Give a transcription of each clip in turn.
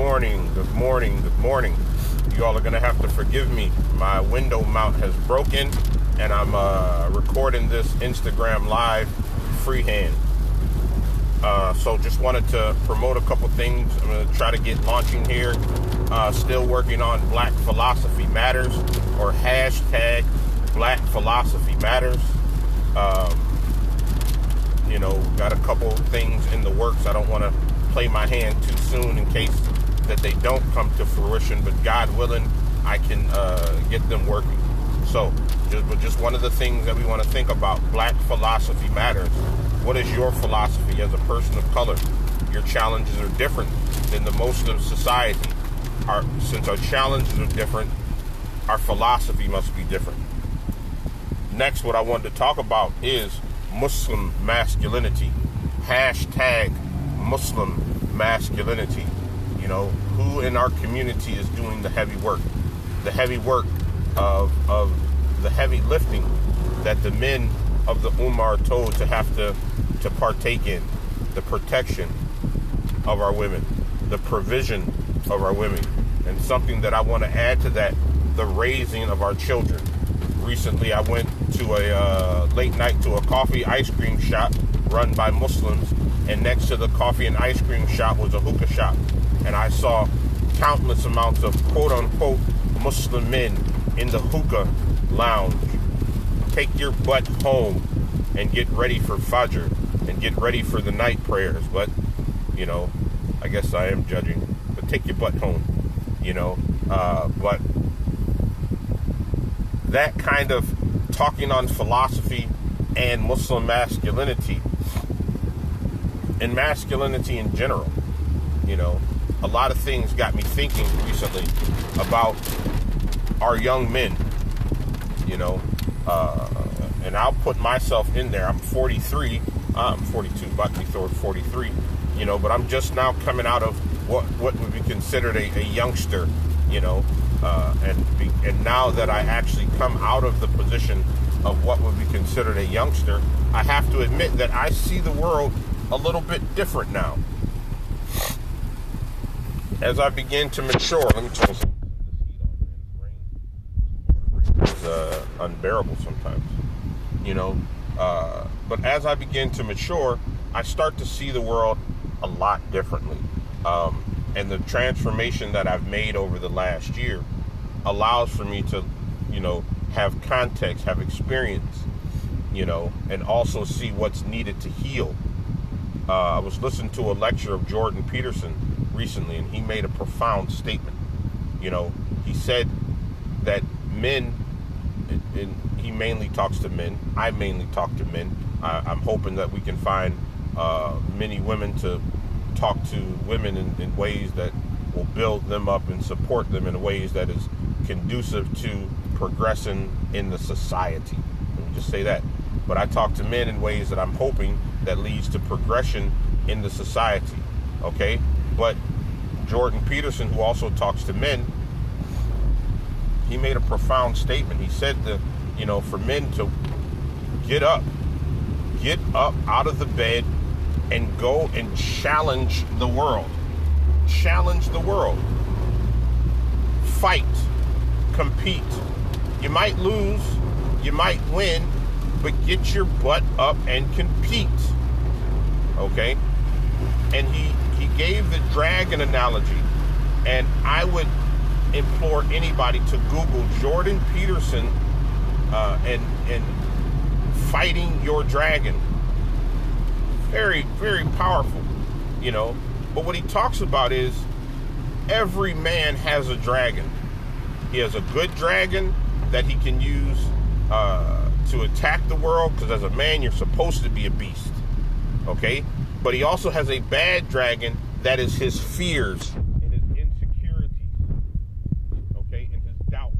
morning, good morning, good morning. You all are going to have to forgive me. My window mount has broken, and I'm recording this Instagram Live freehand. So just wanted to promote a couple things. I'm going to try to get launching here. Still working on Black Philosophy Matters, or hashtag Black Philosophy Matters. Got a couple things in the works. I don't want to play my hand too soon in case that they don't come to fruition, but God willing, I can get them working. So, just one of the things that we want to think about, Black Philosophy Matters. What is your philosophy as a person of color? Your challenges are different than the most of society. Since our challenges are different, our philosophy must be different. Next, what I wanted to talk about is Muslim masculinity. Hashtag Muslim masculinity. Who in our community is doing the heavy work? The heavy work of the heavy lifting that the men of the Ummah are told to have to partake in. The protection of our women. The provision of our women. And something that I want to add to that, the raising of our children. Recently, I went to a late night to a coffee ice cream shop run by Muslims, and next to the coffee and ice cream shop was a hookah shop. And I saw countless amounts of quote-unquote Muslim men in the hookah lounge. Take your butt home and get ready for Fajr and get ready for the night prayers. But, I guess I am judging. But take your butt home, But that kind of talking on philosophy and Muslim masculinity and masculinity in general, a lot of things got me thinking recently about our young men, and I'll put myself in there. I'm 43, I'm 42, about to be 43, but I'm just now coming out of what would be considered a youngster, and now that I actually come out of the position of what would be considered a youngster, I have to admit that I see the world a little bit different now. As I begin to mature, let me turn this heat on. It's unbearable sometimes, but as I begin to mature, I start to see the world a lot differently. And the transformation that I've made over the last year allows for me to, have context, have experience, and also see what's needed to heal. I was listening to a lecture of Jordan Peterson recently, and he made a profound statement. He said that men, and he mainly talks to men, I mainly talk to men. I'm hoping that we can find many women to talk to women in ways that will build them up and support them in ways that is conducive to progressing in the society. Let me just say that. But I talk to men in ways that I'm hoping that leads to progression in the society. Okay? But Jordan Peterson, who also talks to men, he made a profound statement. He said that, for men to get up out of the bed and go and challenge the world. Challenge the world. Fight. Compete. You might lose, you might win, but get your butt up and compete. Okay? And he gave the dragon analogy, and I would implore anybody to Google Jordan Peterson and fighting your dragon. Very, very powerful, But what he talks about is every man has a dragon. He has a good dragon that he can use to attack the world, because as a man, you're supposed to be a beast. Okay? But he also has a bad dragon that is his fears and his insecurities. Okay? And his doubt.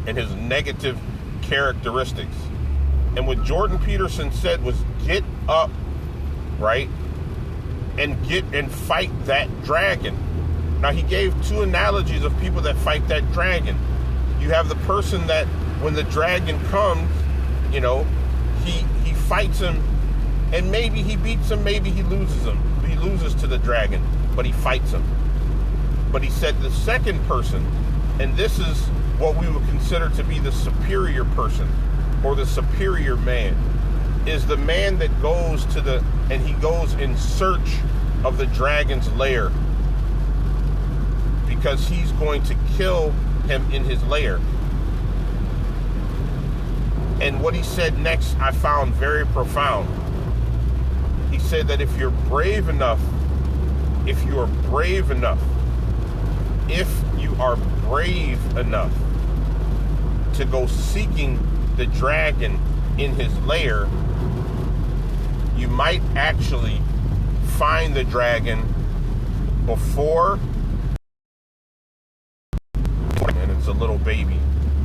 And his negative characteristics. And what Jordan Peterson said was get up, right? And fight that dragon. Now, he gave two analogies of people that fight that dragon. You have the person that when the dragon comes, he fights him, and maybe he beats him, maybe he loses him. he loses to the dragon, but he fights him. But he said the second person, and this is what we would consider to be the superior person or the superior man, is the man that goes and he goes in search of the dragon's lair, because he's going to kill him in his lair. And what he said next I found very profound. He said that if you are brave enough to go seeking the dragon in his lair, you might actually find the dragon before, and it's a little baby,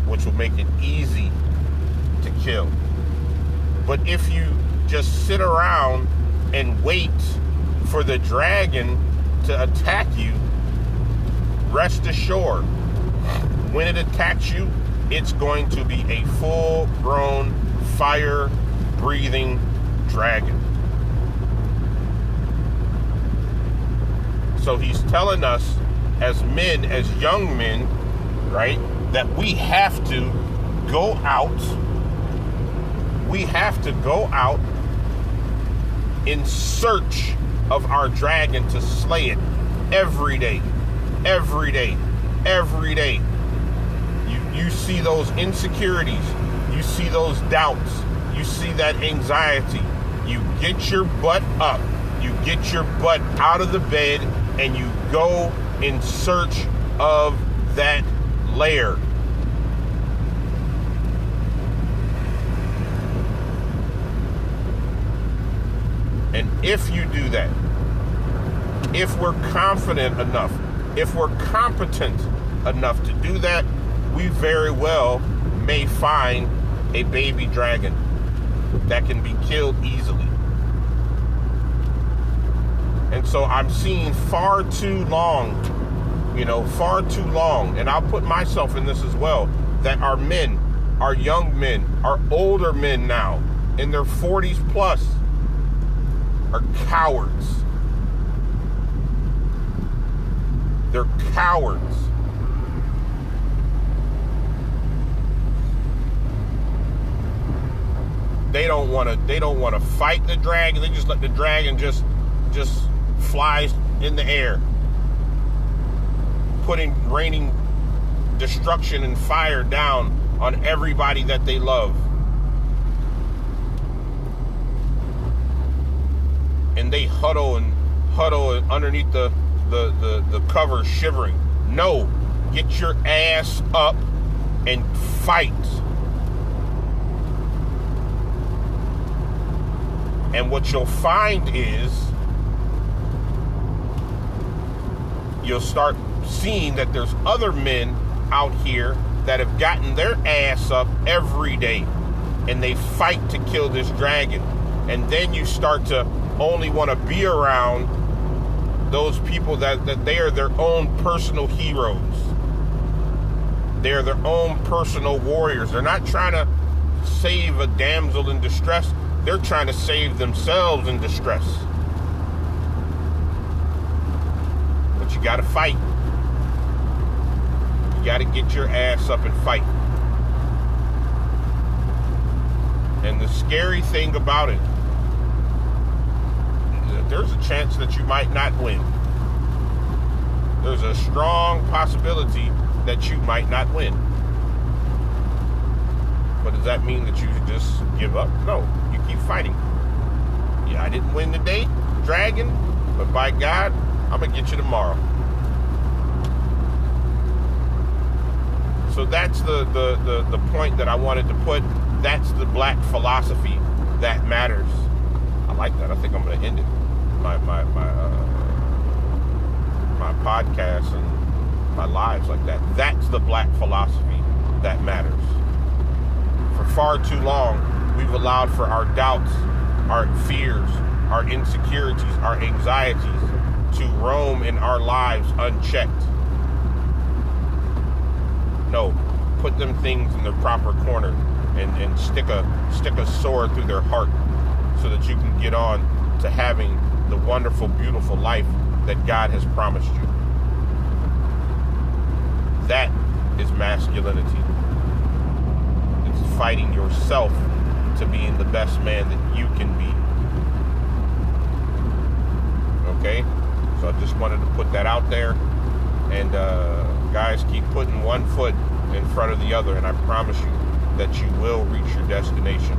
which will make it easy to kill. But if you just sit around and wait for the dragon to attack you, rest assured, when it attacks you, it's going to be a full-grown, fire-breathing dragon. So he's telling us as men, as young men, right, that we have to go out. We have to go out in search of our dragon to slay it every day. Every day. Every day. You see those insecurities. You see those doubts. You see that anxiety. You get your butt up. You get your butt out of the bed and you go in search of that lair. And if you do that, if we're confident enough, if we're competent enough to do that, we very well may find a baby dragon that can be killed easily. And so I'm seeing far too long, and I'll put myself in this as well, that our men, our young men, our older men now, in their 40s plus, are cowards. They're cowards. They don't want to fight the dragon. They just let the dragon just fly in the air, raining destruction and fire down on everybody that they love. And they huddle underneath the cover, shivering. No, get your ass up and fight. And what you'll find is you'll start seeing that there's other men out here that have gotten their ass up every day and they fight to kill this dragon. And then you start to only want to be around those people that they are their own personal heroes. They're their own personal warriors. They're not trying to save a damsel in distress. They're trying to save themselves in distress. But you got to fight. You got to get your ass up and fight. And the scary thing about it, there's a chance that you might not win. There's a strong possibility that you might not win. But does that mean that you should just give up? No, you keep fighting. Yeah, I didn't win today, dragon, but by God, I'm going to get you tomorrow. So that's the point that I wanted to put. That's the black philosophy that matters. I like that. I think I'm going to end it. My podcast and my lives like that. That's the black philosophy that matters. For far too long, we've allowed for our doubts, our fears, our insecurities, our anxieties to roam in our lives unchecked. No, put them things in their proper corner and stick a sword through their heart so that you can get on to having the wonderful, beautiful life that God has promised you. That is masculinity. It's fighting yourself to being the best man that you can be. Okay? So I just wanted to put that out there. And guys, keep putting one foot in front of the other, and I promise you that you will reach your destination.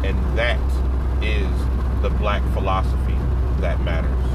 And that is the black philosophy that matters.